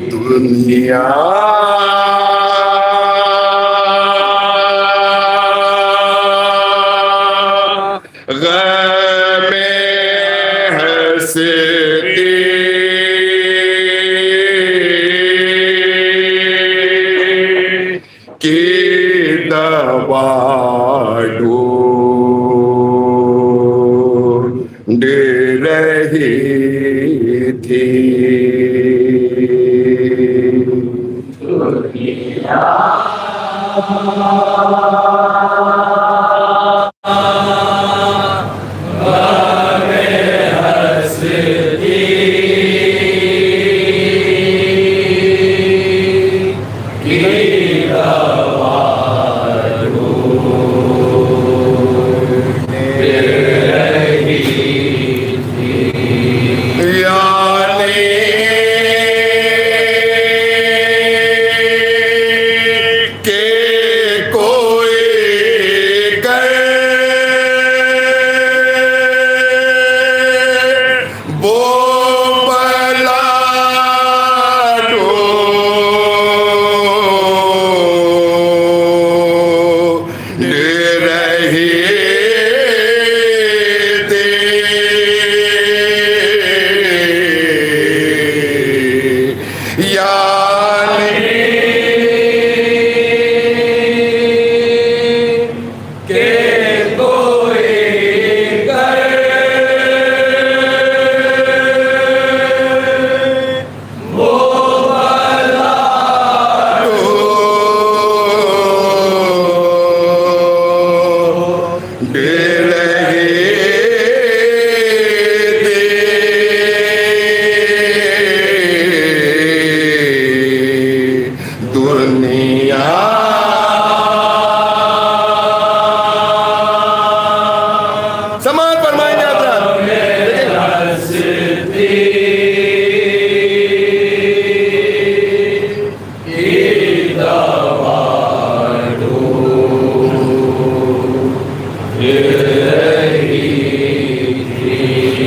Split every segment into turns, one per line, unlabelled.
दुनिया गमे हंसती की दवा ढूंढ रही थी।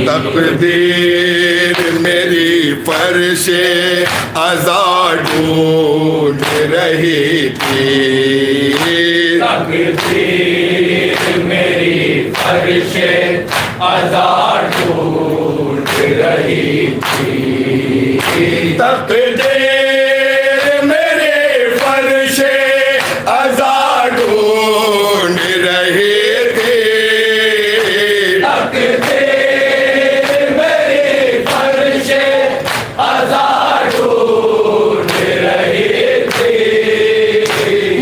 तकदीर मेरी फर्शे आज़ाद ढूंढ रही थी।
तकदीर मेरी फर्शे आज़ाद ढूंढ रही थी।
तकदीर मेरे फर्शे आज़ाद ढूंढ रही थी।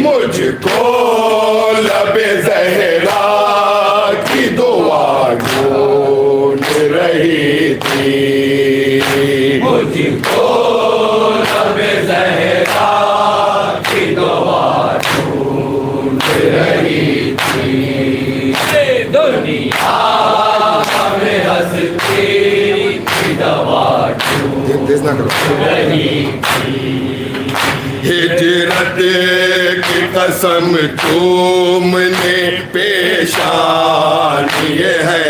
मुझको लबे ज़हरा की दुआ ढूंढ रही थी।
मुझको लबे ज़हरा की दुआ ढूंढ रही थी। दुनिया हमें हंसती की दवा ढूंढ रही थी।
हिजरत की कसम तुमने पेशानी है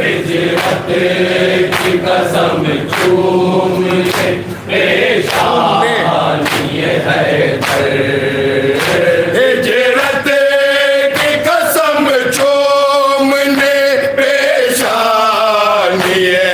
हिजरत की कसम तुमने पेशानी है।
हिजरत की कसम तुमने पेशानी है।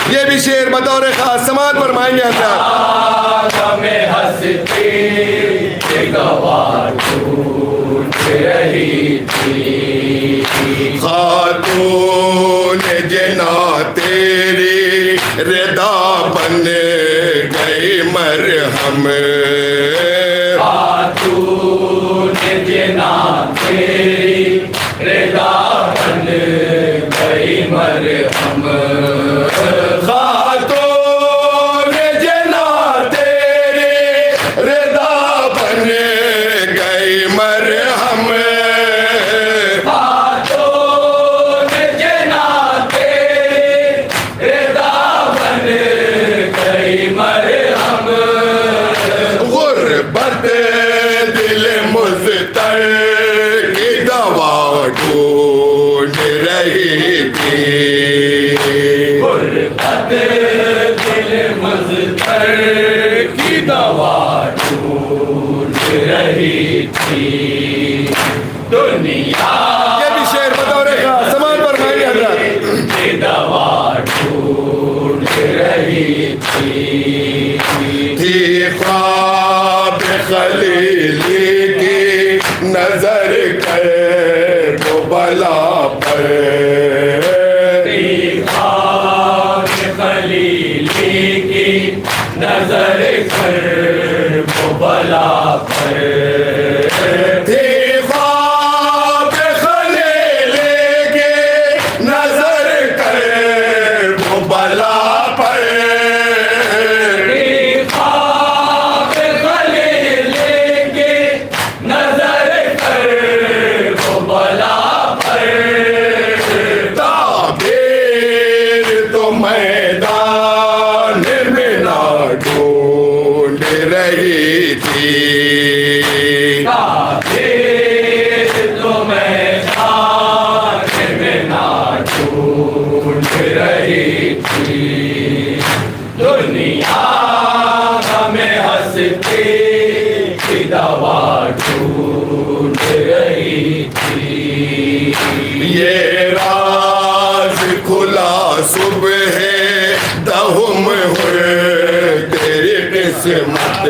ये भी शेर बतौर खास समाज फरमाएंगे
हमें हंसती गवाह ढूंढ रही थी।
खातून जना तेरी रिदा बन गई मरहम।
खातून जना तेरी रिदा बन गई मरहम।
खातून जना
की दवा ढूंढ रही थी दुनिया।
ये भी शेर बतौर खास समाज फरमाएंगे हजरत।
की दवा ढूंढ रही थी
ख्वाब खलीली की नजर कर वो बला पर।
ख्वाब खलीली की नजर कर वो बला पर।
ख्वाब खलीली की नजर कर वो बला पर। मैदान में ना ढूंढ रही थी
तो मैदान में ना ढूंढ रही थी दुनिया हमें हंसती की दवा ढूंढ रही थी।
ये राज खुला सुबह है दहुम हुए तेरी किस्मत।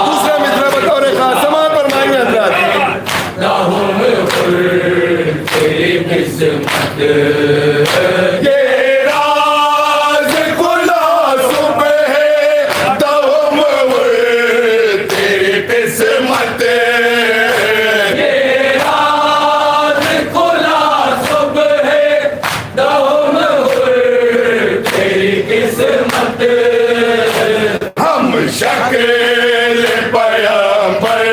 दूसरा मित्र बतौर खास समाज फरमाएंगे हजरत।
दहुम हुए तेरी किस्मत।
ये राज खुला सुबह है दहुम हुए तेरी किस्मत। हम शक्ल पैगंबर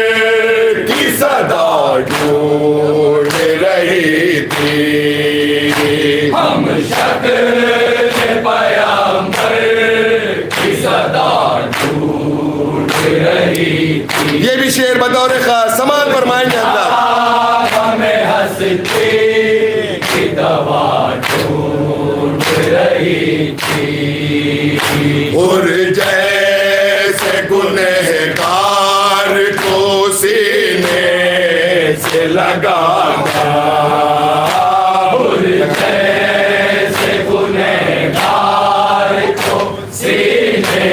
की सदा ढूंढ रही थी।
हम शक्ल पैगंबर की सदा ढूंढ रही थी।
ये भी शेर बतौर खास समाज फरमाएंगे अल्लाह।
हमें हंसती की दवा ढूंढ रही थी
और जैसे गुनहगार को सीने से लगाना।
और जैसे गुनहगार को सीने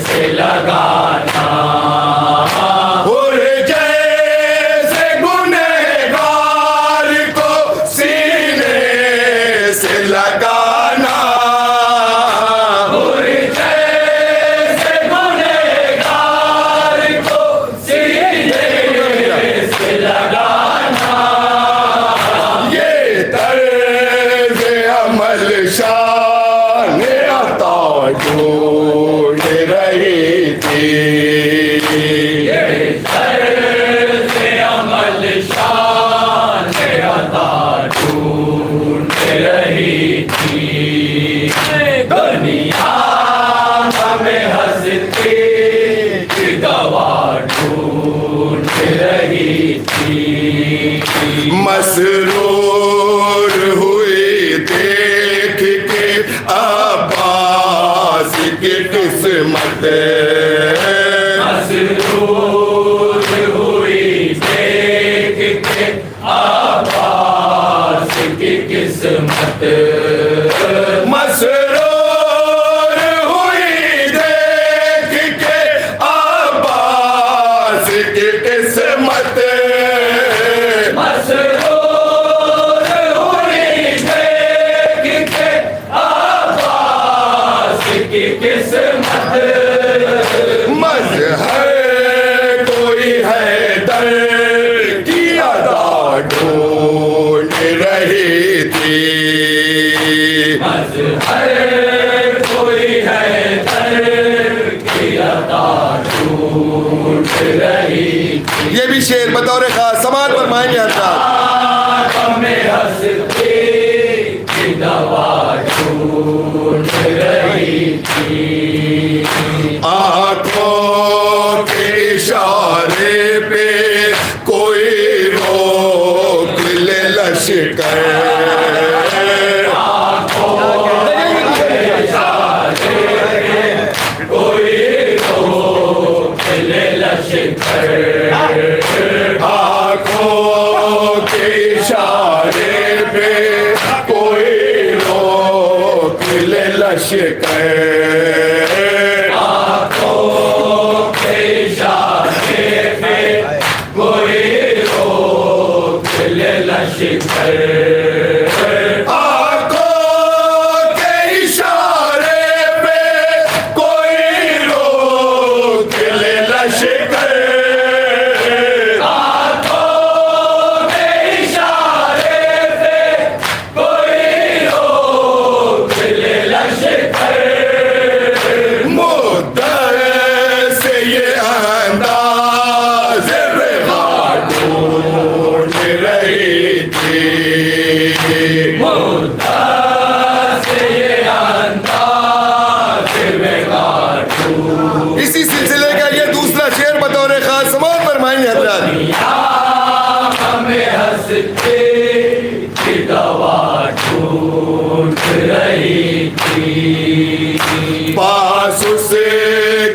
से लगाना।
और जैसे गुनहगार को सीने से लगाना। शान अता ढूंढ रही थी।
अमल शान अता ढूंढ रही थी दुनिया हमें हंसती की दवा ढूंढ रही थी।
मसरूर हुई देख के अब्बास की किस्मत।
मसरूर हुई देख के अब्बास की किस्मत।
मसरूर हुई देख के अब्बास की किस्मत। मजहर कोई है दर की अदा ढूंढ रही थी।
मजहर कोई है दर की अदा ढूंढ रही थी।
ये भी शेर बतौर खास समाज फरमाएंगे हजरत।
हमें हंसती की दवा ढूंढ रही थी।
आंखों के इशारे पे कोई रोक ले लश्कर।
आंखों के इशारे
लश्कर
आंखों के इशारे पे कोई रोक ले लश्कर
आंखों के इशारे पे कोई रोक ले लश्कर
आंखों के इशारे पे कोई रोक ले लश्कर
मुद्दत से ये अंदाज बेगार ढूंढ रही थी
मुद्दा से ये अंदाज बेगार
इसी सिलसिले का ये दूसरा शेर बतौर खास समात फरमाएंगे हजरत
हमें हंसते की दवा ढूंढ रही थी
पास उसे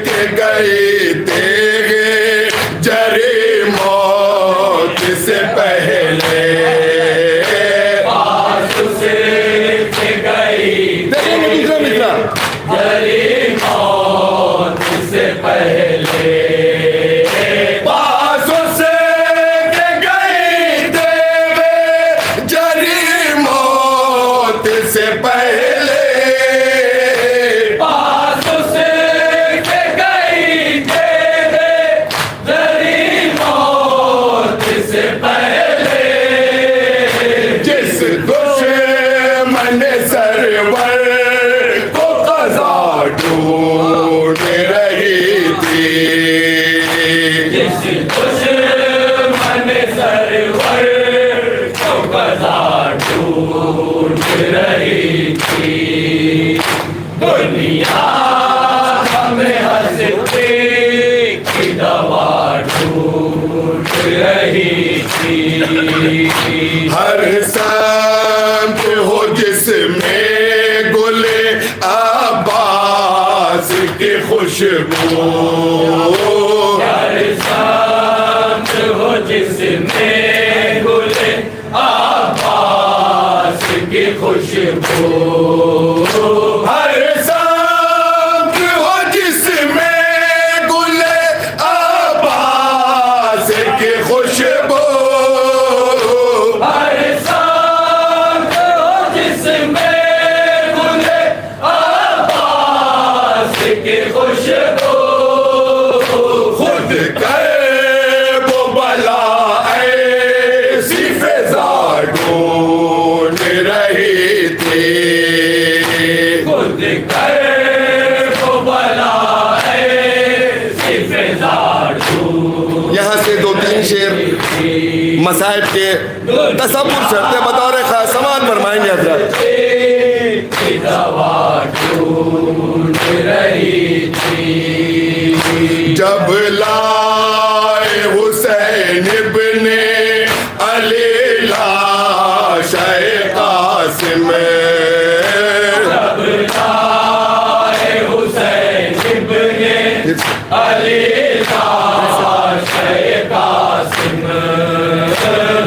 के गए थे जरे मौत से पहले
पास से गई
देखेंगे दूसरा मिसरा
जरी मौत से पहले
पास उसे के गए थे जरी मौत से पहले
पास से गई जरी मौत से पहले
जिस दुश्मन सरवर को कज़ा ढूंढ रही थी
जिस दुश्मन सरवर को कज़ा ढूंढ रही थी दुनिया हमें हंसते की दवा ढूंढ रही थी
हर संत हो जिसमें गुले अब्बास की खुशबू
हर सांस हो जिसमें गुले आबास की खुशबू
हर संत हो जिसमें गुले अब्बास की खुशबू
हर सांस हो जिसमें गुले आबास की खुशबू
खुद कर वो बला ऐसी फिजा ढूंढ रही थी
खुद कर को बला ऐसी फिजा ढूंढ
यहाँ से दो तीन शेर मसाइब के तसव्वुर शर्ते बतौर खास समात फरमाएंगे हजरत
की दवा ढूंढ रही थी
जब लाए हुसैन इब्ने अली लाशे कासिम
जब लाए हुसैन इब्ने अली लाशे कासिम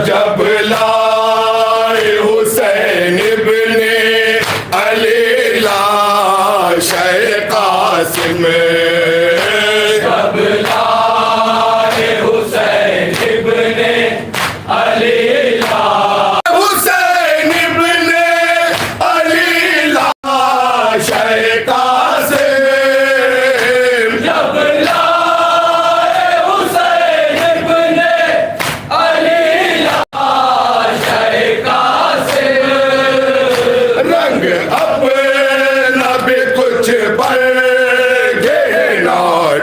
जब लाए हुसैन इब्ने अली लाशे कासिम
जब लाए हुसैन इब्ने अली
हुसैन इब्ने अली लाशे कासिम
जब लाए हुसैन इब्ने अली लाशे कासिम
रंग अपना भी कुछ पर गहना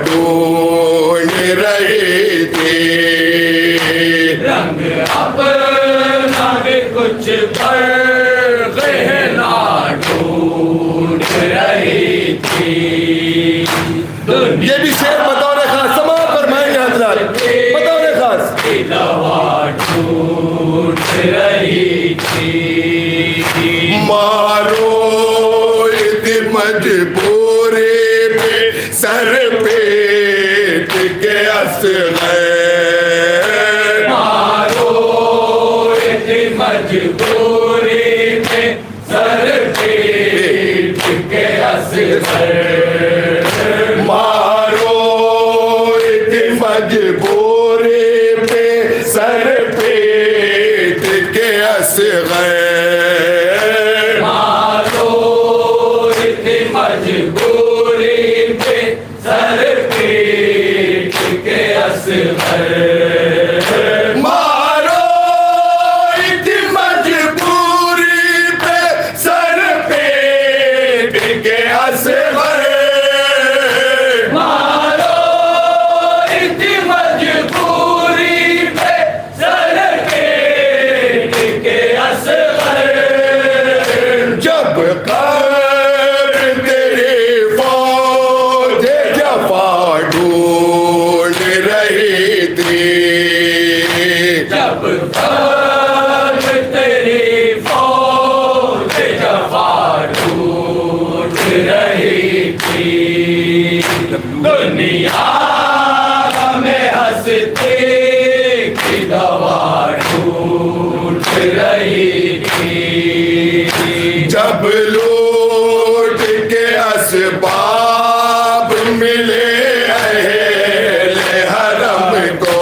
ढूंढ रही थी
रंग अपना भी कुछ पर गहना ढूंढ रही थी
ये भी शेर बतौर खास समात फरमाएंगे हजरत बतौर खास
की दवा ढूंढ रही थी
मारो इतनी मजबूरी पे सर पेट के असग़र
मारो इतनी मजबूरी में सर पेट के
मारो इतनी मजबूरी पे सर पेट के असग़र
मारो इतनी मजबूरी पे सर पेट के असग़र
मारो इतनी मजबूरी पे सर पेट के असग़र
मारो इतनी मजबूरी पे सर पेट के असग़र
जब कर तेरी फौज जफा ढूंढ रही थी
जब तक तेरी फौज जफा ढूंढ रही थी दुनिया में हंसते की दवा ढूंढ रही थी
जब लूट के असबाब मिले अहले हरम को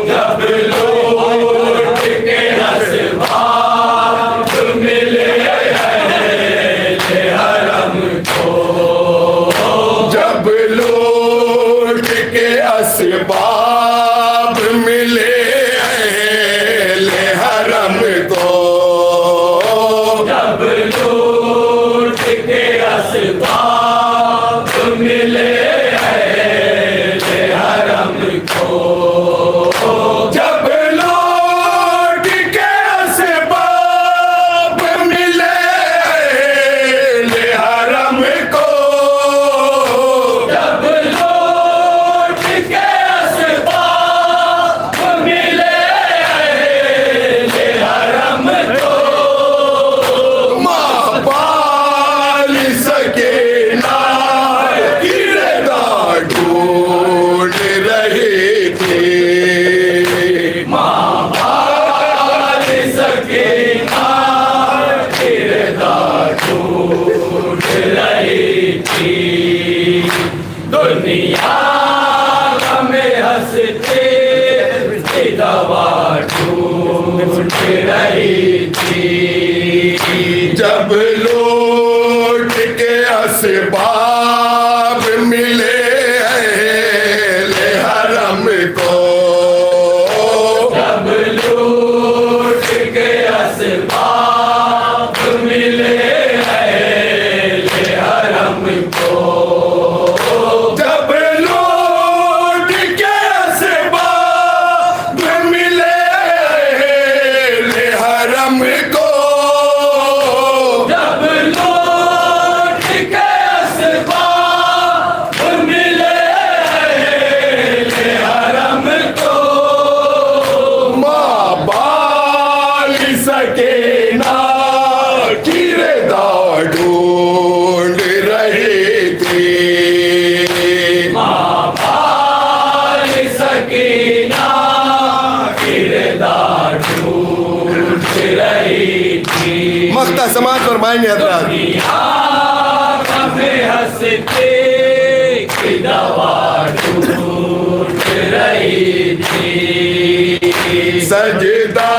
जब लूट के असबाब मिले अहले हरम को
जब लूट के असबाब मिले अहले हरम को
जब लूट के असबाब मिले अहले हरम को
जब लौट के असबाब मिले अहले हरम को
जब लूट के असबाब मिले अहले हरम को
माँ बाल सके ना किरदार ढूंढ रही थी
माँ बाल सकीना किरदार ढूंढ रही थी दुनिया में हंसते की दवा ढूंढ रही थी
जब लौट के असबाब मिले अहले हरम को
जब लूट के असबाब मिले अहले हरम को
जब लौट के असबाब मिले अहले हरम को
जब लूट के असबाब मिले अहले हरम को
माँ बाल सके ना किरदार ढूंढ रही थी
माँ बाल सकीना किरदार ढूंढ रही थी
मख्ता समाज फरमाएंगे हजरात
दुनिया में हंसते की दवा ढूंढ रही थी
सजदा